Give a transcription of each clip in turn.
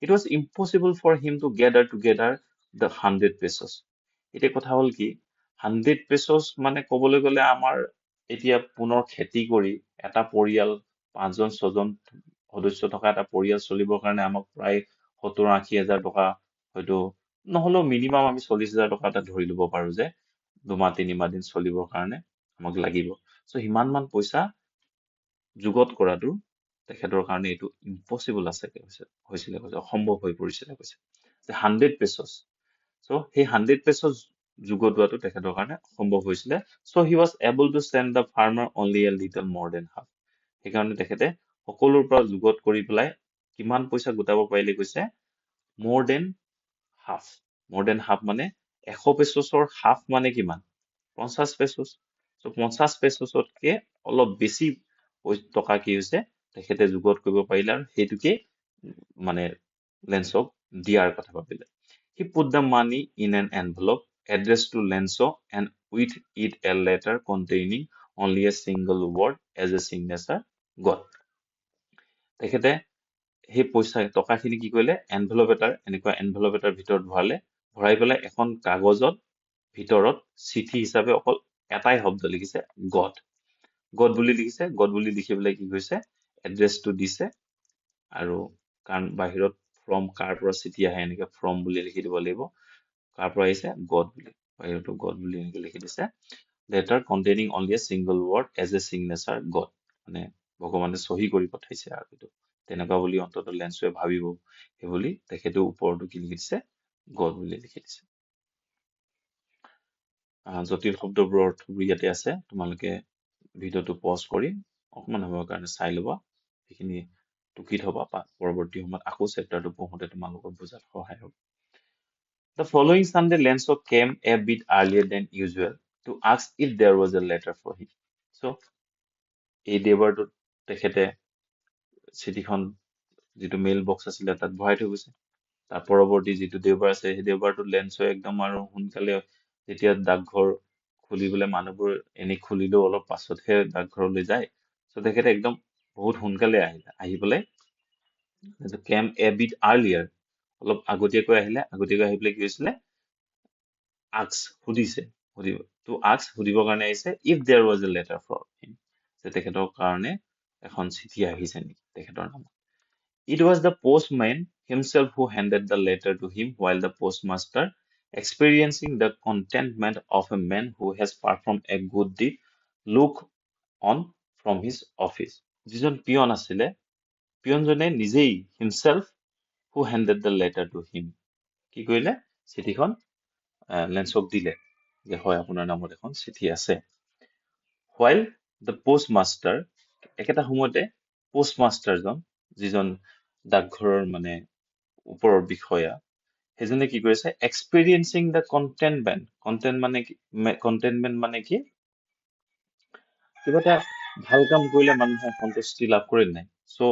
It was impossible for him to gather together the 100 pesos. এতিয়া কথা হ'ল কি 100 pesos মানে ক'বলৈ গ'লে আমাৰ এতিয়া পুনৰ খেতি কৰি এটা পৰিয়াল 5জন 6জন সদস্য থকা এটা পৰিয়াল চলিবৰ কাৰণে আমাক প্ৰায় 70-80 হাজাৰ টকা হয়তো নহলেও মিনিমাম আমি 40 হাজাৰ টকা এটা ধৰি ল'ব পাৰো যে 2-3 মাহ দিন চলিবৰ কাৰণে আমাক লাগিব সো সিমান মান পইচা যুগত কৰাটো তেখেতৰ কাৰণে এইটো ইম্পসিবল আছে হৈছিলে কৈছে অসম্ভৱ হৈ পৰিছিলে কৈছে যে 100 pesos সো সেই 100 pesos যুগতোৱাটো তেখেতৰ কাৰণে অসম্ভৱ হৈছিলে so he was able to send the farmer only a little more than half সেইকাৰণে তেখেতে সকলোৰ পৰা যুগত কৰি পেলাই কিমান পইচা গোটাব পাৰিলে কৈছে more than half মানে 100 পেছৰ half মানে কিমান 50 পেছস সো 50 পেছসতকে অলপ বেছি টকা কি হৈছে তেখেতে যুগত কৰিব পাৰিলে আৰু হেতুকে মানে লেন্সক দিয়াৰ কথা ভাবিলে he put the money in an envelope addressed to Lenso and with it a letter containing only a single word as a signature got তেখেতে সেই পইচা টকাখিনি কি কৰিলে এনভেলপ এটাৰ ভিতৰত ভৰাই পেলাই এখন কাগজত ভিতৰত চিঠি হিচাপে অকল এটাই শব্দ লিখিছে গড বুলি লিখিছে গড বুলি লিখি পেলাই কি কৈছে এড্ৰেছটো দিছে আৰু কাৰণ বাহিৰত ফ্ৰম কাৰ পৰা চিঠি আহে এনেকে ফ্ৰম বুলি লিখি দিব লাগিব কাৰ পৰা আহিছে গড বুলি বাহিৰতো গড বুলি এনেকে লিখি দিছে letter containing only a single word as a signature god মানে ভগৱানে সহি কৰি পঠাইছে আৰু এইটো তেনেকুৱা বুলি অন্তত লেন্সে ভাবিব সেই বুলি তেখেতে ওপৰটো কি লিখি দিছে গড বুলি লিখি দিছে জটিল শব্দবোৰৰ অৰ্থবোৰ ইয়াতে আছে তোমালোকে ভিডিওটো পজ কৰি অকমান সময়ৰ কাৰণে চাই লবা সেইখিনি টুকি থবা পৰৱৰ্তী সময়ত আকৌ চেপ্টাৰটো পঢ়োতে তোমালোকৰ বুজাত সহায় হ'ব The following Sunday Lenso came a bit earlier than usual to ask if there was a letter for him so এই দেওবাৰটোত তেখেতে চিঠিখন যিটো মেইল বক্স আছিলে তাত ভৰাই থৈ গৈছে তাৰ পৰৱৰ্তী যিটো দেওবাৰ আছে সেই দেওবাৰটোত লেন্সো একদম আৰু সোনকালে যেতিয়া ডাকঘৰ খুলিবলৈ মানুহবোৰ এনে খুলিলেও অলপ পাছতহে ডাকঘৰলৈ যায় সো তেখেতে একদম বহুত সোনকালে আহি পেলাই কেম এ বিট আৰ্লিয়াৰ অলপ আগতীয়াকৈ আহিলে আগতীয়াকৈ আহি পেলাই কি হৈছিলে সুধিবৰ কাৰণে আহিছে if there was a letter for him যে তেখেতৰ কাৰণে এখন চিঠি আহিছে নেকি তেখেতৰ নামত It was the postman himself who handed the letter to him while the postmaster, experiencing the contentment of a man who has performed a good deed, looked on from his office. যিজন peon আছিলে পিয়নজনে নিজেই himself who handed the letter to him. কি কৰিলে চিঠিখন লেন্সক দিলে যে হয় আপোনাৰ নামত এখন চিঠি আছে while the postmaster একেটা সময়তে postmasterজন যিজন ডাকঘৰৰ মানে ওপৰৰ বিষয়া সেইজনে কি কৰিছে এক্সপেৰিয়েন্সিং দ্য কন্টেনমেন্ট মানে কি কিবা এটা ভাল কাম কৰিলে মানুহে সন্তুষ্টি লাভ কৰে নাই সো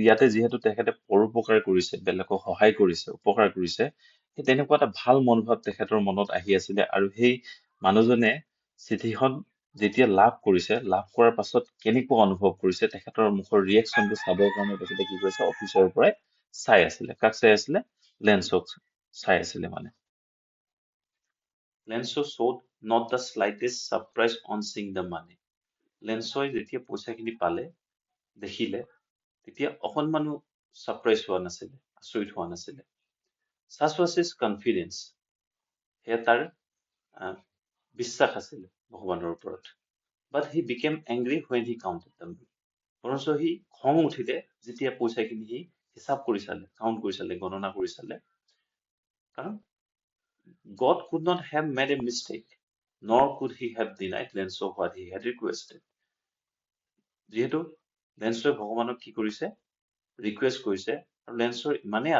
ইয়াতে যিহেতু তেখেতে পৰোপকাৰ কৰিছে বেলেগক সহায় কৰিছে উপকাৰ কৰিছে সেই তেনেকুৱা এটা ভাল মনোভাৱ তেখেতৰ মনত আহি আছিলে আৰু সেই মানুহজনে চিঠিখন যেতিয়া লাভ কৰাৰ পাছত কেনেকুৱা অনুভৱ কৰিছে তেখেতৰ মুখৰ ৰিয়েকচনটো চাবৰ কাৰণে তেখেতে কি কৰিছে অফিচৰ পৰাই চাই আছিলে কাক চাই আছিলে লেন্সক চাই আছিলে মানে লেন্সো showed not the slightest surprise on seeing the money লেন্সই যেতিয়া পইচাখিনি পালে দেখিলে তেতিয়া অকণমানো সাৰপ্ৰাইজ হোৱা নাছিলে আচৰিত হোৱা নাছিলে such was his confidence সেয়া তাৰ বিশ্বাস আছিল ভগৱানৰ ওপৰত but he became angry when he counted them বৰঞ্চ সি খং উঠিলে যেতিয়া পইচাখিনি সি হিচাপ কৰি চালে কাউন্ট কৰি চালে গণনা কৰি চালে কাৰণ God could not have made a mistake nor could he have denied Lenso what he had requested যিহেতু লেন্সই ভগৱানক কি কৰিছে ৰিকুৱেষ্ট কৰিছে আৰু লেন্সৰ ইমানেই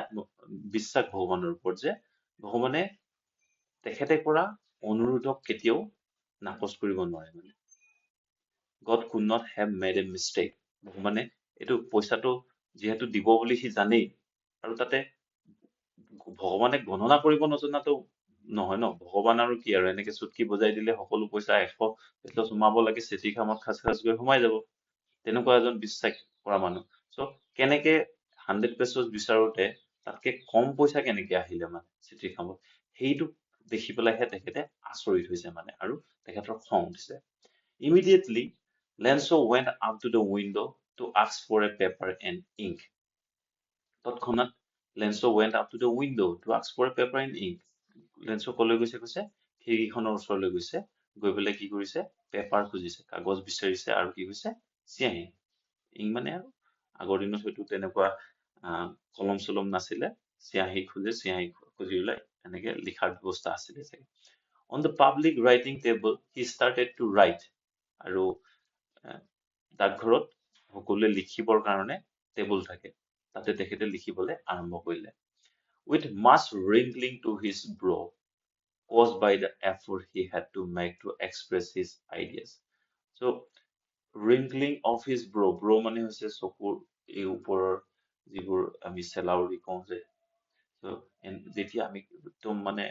বিশ্বাস ভগৱানৰ ওপৰত যে ভগৱানে তেখেতে কৰা অনুৰোধক কেতিয়াও নাকচ কৰিব নোৱাৰে মানে God could not have made a mistake ভগৱানে এইটো পইচাটো যিহেতু দিব বুলি সি জানেই আৰু তাতে ভগৱানে গণনা কৰিব নজনাটো নহয় ন ভগৱান আৰু কি আৰু এনেকে চুটকি বজাই দিলে সকলো পইচা 100 পেছল সোমাব লাগে চিঠি খামত খাচ গৈ সোমাই যাব তেনেকুৱা এজন বিশ্বাস কৰা মানুহ সো কেনেকে 100 pesos বিচাৰোতে তাতকে কম পইচা কেনেকে আহিলে মানে চিঠিখনত সেইটো দেখি পেলাইহে তেখেতে আচৰিত হৈছে মানে আৰু তেখেতৰ খং উঠিছে immediately Lenso went up to the window to ask for a paper and ink তৎক্ষণাত Lenso went up to the window to ask for a paper and ink লেন্সো কলৈ গৈছে কৈছে খিৰিকীখনৰ ওচৰলৈ গৈছে গৈ পেলাই কি কৰিছে পেপাৰ খুজিছে কাগজ বিচাৰিছে আৰু কি কৈছে চিয়াহী ইং মানে আৰু আগৰ দিনত হয়তো তেনেকুৱা কলম চলম নাছিলে চিয়াহী খুজি পেলাই এনেকে লিখাৰ ব্যৱস্থা আছিলে চাগে on the public writing table he started to write আৰু ডাকঘৰত সকলোৱে লিখিবৰ কাৰণে টেবুল থাকে তাতে তেখেতে লিখিবলৈ আৰম্ভ কৰিলে with much wrinkling to his brow caused by the effort he had to make to express his ideas. So, wrinkling of his brow. Brow মানে হৈছে চকুৰ এই ওপৰৰ যিবোৰ আমি চেলাউৰি কওঁ যে যেতিয়া আমি একদম মানে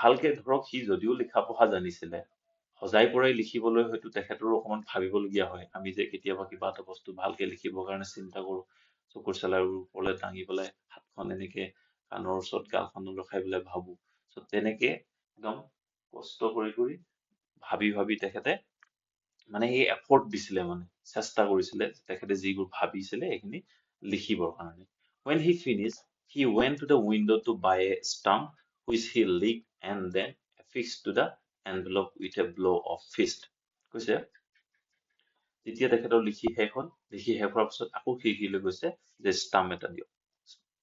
ভালকে ধৰক সি যদিও লিখা পঢ়া জানিছিলে সজাই পৰাই লিখিবলৈ হয়তো তেখেতৰো অকমান ভাবিবলগীয়া হয় আমি যে কেতিয়াবা কিবা এটা বস্তু ভালকে লিখিবৰ কাৰণে চিন্তা কৰো চকুৰ চেলাউৰিৰ ওপৰলৈ দাঙি পেলাই হাতখন এনেকে কাণৰ ওচৰত গালখনত ৰখাই পেলাই ভাবো তেনেকে একদম কষ্ট কৰি ভাবি তেখেতে মানে এই এফৰ্ট দিছিলে মানে চেষ্টা কৰিছিলে তেখেতে যিবোৰ ভাবিছিলে এইখিনি লিখিবৰ কাৰণে when he finished he went to the window to buy a stamp which he licked and then affixed to the envelope with a blow of fist কৈছে যেতিয়া তেখেতৰ লিখি শেষ হোৱাৰ পিছত আকৌ খিৰিকীলৈ গৈছে যে ষ্টাম্প এটা দিয়ক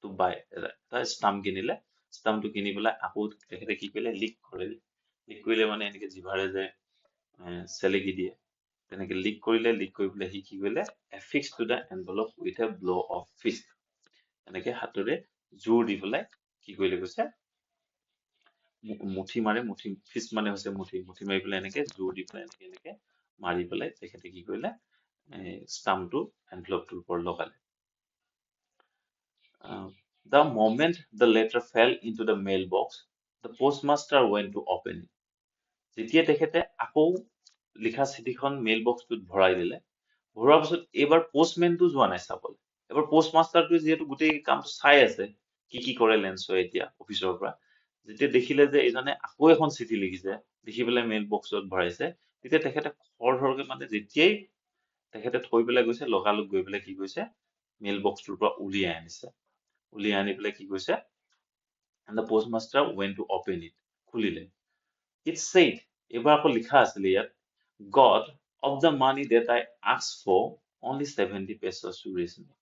to buy এটা ষ্টাম্প কিনিলে ষ্টাম্পটো কিনি পেলাই আকৌ তেখেতে কি কৰিলে লিক কৰিলে মানে এনেকে জিভাৰে যে চেলেকি দিয়ে তেনেকে লিক কৰি পেলাই সি কি কৰিলে affixed to the envelope with a blow of fist এনেকে হাতেৰে জোৰ দি পেলাই কি কৰিলে কৈছে মুঠি ফিষ্ট মানে হৈছে মুঠি মাৰি পেলাই এনেকে জোৰ দি পেলাই এনেকে মাৰি পেলাই তেখেতে কি কৰিলে ষ্টাম্পটো এনভেলপটোৰ ওপৰত লগালে the moment the letter fell into the mailbox the postmaster went to open it যেতিয়া তেখেতে আকৌ লিখা চিঠিখন মেইল বক্সটোত ভৰাই দিলে ভৰোৱাৰ পিছত এইবাৰ পোষ্টমেনটো যোৱা নাই চাবলৈ এবাৰ পোষ্টমাষ্টাৰটোৱে যিহেতু গোটেই কামটো চাই আছে কি কৰে লেন্সো এতিয়া অফিচৰ পৰা যেতিয়া দেখিলে যে এইজনে আকৌ এখন চিঠি লিখিছে লিখি পেলাই মেইল বক্সত ভৰাইছে তেতিয়া তেখেতে খৰধৰকে মানে যেতিয়াই তেখেতে থৈ পেলাই গৈছে লগালগ গৈ পেলাই কি কৈছে মেইল বক্সটোৰ পৰা উলিয়াই আনি পেলাই কি কৈছে and the postmaster went to open it খুলিলে it said এইবাৰ আকৌ লিখা আছিলে ইয়াত God of the money that I asked for only 70 pesos to raise me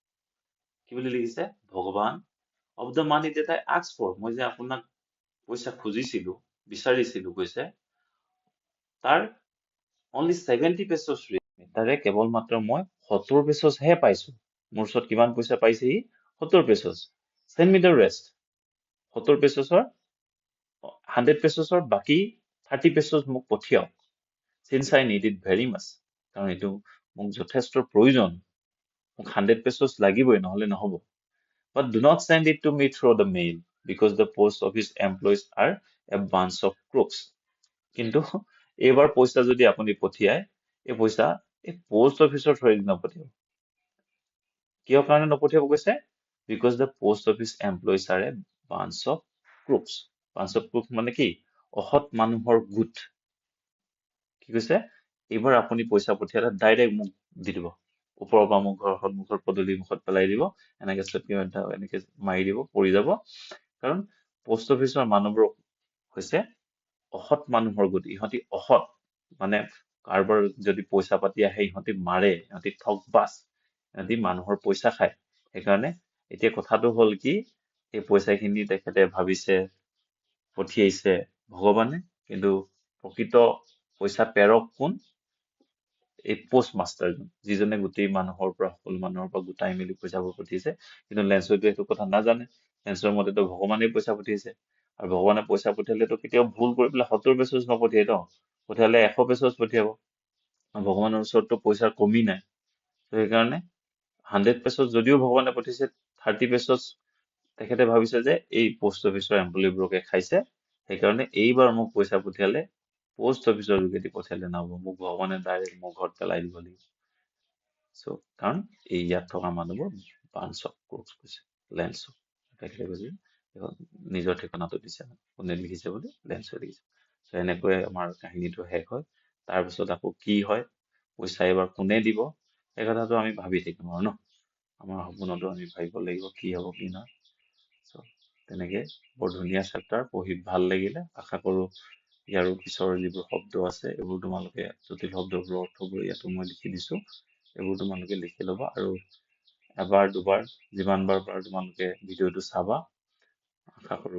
কি বুলি লিখিছে ভগৱান of the money that I asked for মই যে আপোনাক পইচা খুজিছিলো বিচাৰিছিলো কৈছে তাৰ only 70 pesos raise me তাৰে কেৱল মাত্ৰ মই 70 pesos হে পাইছো মোৰ ওচৰত কিমান পইচা পাইছে ই 70 pesos send me the rest 70 পেছৰ 100 পেছৰ বাকি 30 pesos মোক পঠিয়াওক since I need it very much কাৰণ এইটো মোক যথেষ্ট প্ৰয়োজন মোক 100 pesos লাগিবই নহলে নহব but do not send it to me through the mail because the post office employees are a bunch of crooks কিন্তু এইবাৰ পইচা যদি আপুনি পঠিয়ায় এই পইচা এই পোষ্ট অফিচৰ থ্ৰুদি নপঠিয়াব কিয় কাৰণে নপঠিয়াব কৈছে because the post office employees are a bunch of crooks মানে কি অহৎ মানুহৰ গোট কি কৈছে এইবাৰ আপুনি পইচা পঠিয়ালে ডাইৰেক্ট মোক দি দিব ওপৰৰ পৰা মোক ঘৰৰ সন্মুখৰ পদূলি মুখত পেলাই দিব এনেকে এনেকে মাৰি দিব পৰি যাব কাৰণ পোষ্ট অফিচৰ মানুহবোৰ হৈছে অহৎ মানুহৰ গোট ইহঁতি অহৎ মানে কাৰোবাৰ যদি পইচা পাতি আহে ইহঁতি মাৰে ইহঁতি ঠগবাজ ইহঁতি মানুহৰ পইচা খায় সেইকাৰণে এতিয়া কথাটো হ'ল কি এই পইচাখিনি তেখেতে ভাবিছে পঠিয়াইছে ভগৱানে কিন্তু প্ৰকৃত পইচা প্ৰেৰক কোন এই পোষ্ট মাষ্টাৰজন যিজনে গোটেই সকলো মানুহৰ পৰা গোটাই মেলি পইচাবোৰ পঠিয়াইছে কিন্তু লেন্সোটো এইটো কথা নাজানে লেন্সৰ মতেতো ভগৱানেই পইচা পঠিয়াইছে আৰু ভগৱানে পইচা পঠিয়ালেতো কেতিয়াও ভুল কৰি পেলাই 70 পেছজ নপঠিয়াই ন পঠিয়ালে 100 পেছজ পঠিয়াব ভগৱানৰ ওচৰততো পইচাৰ কমি নাই সেইকাৰণে 100 পেছজ যদিও ভগৱানে পঠিয়াইছে 30 পেছজ তেখেতে ভাবিছে যে এই পোষ্ট অফিচৰ এমপ্লয়ীবোৰকে খাইছে সেইকাৰণে এইবাৰ মোক পইচা পঠিয়ালে পোষ্ট অফিচৰ যোগেদি পঠিয়ালে নহব মোক ভগৱানে ডাইৰেক্ট মোৰ ঘৰত পেলাই দিব লাগিব চ' কাৰণ এই ইয়াত থকা মানুহবোৰ বাঞ্চ অফ ক্ৰোকছ কৈছে, লেন্সক তেখেতে কৈছে এখন নিজৰ ঠিকনাটো দিছে, কোনে লিখিছে বুলি লেন্সে লিখিছে। চ' এনেকৈ আমাৰ কাহিনীটো শেষ হয়। তাৰপিছত আকৌ কি হয়, পইচা এইবাৰ কোনে দিব, সেই কথাটো আমি ভাবি থাকিম আৰু ন, আমাৰ সপোনতো আমি ভাবিব লাগিব কি হ'ব কি নহয়। চ' তেনেকে বৰ ধুনীয়া চেপ্টাৰ, পঢ়ি ভাল লাগিলে। আশা কৰো ইয়াৰো পিছৰ যিবোৰ শব্দ আছে এইবোৰ তোমালোকে, জটিল শব্দবোৰৰ অৰ্থবোৰ ইয়াতো মই লিখি দিছো, এইবোৰ তোমালোকে লিখি ল'বা আৰু এবাৰ দুবাৰ যিমানবাৰ পাৰা তোমালোকে ভিডিঅ'টো চাবা। আশা কৰো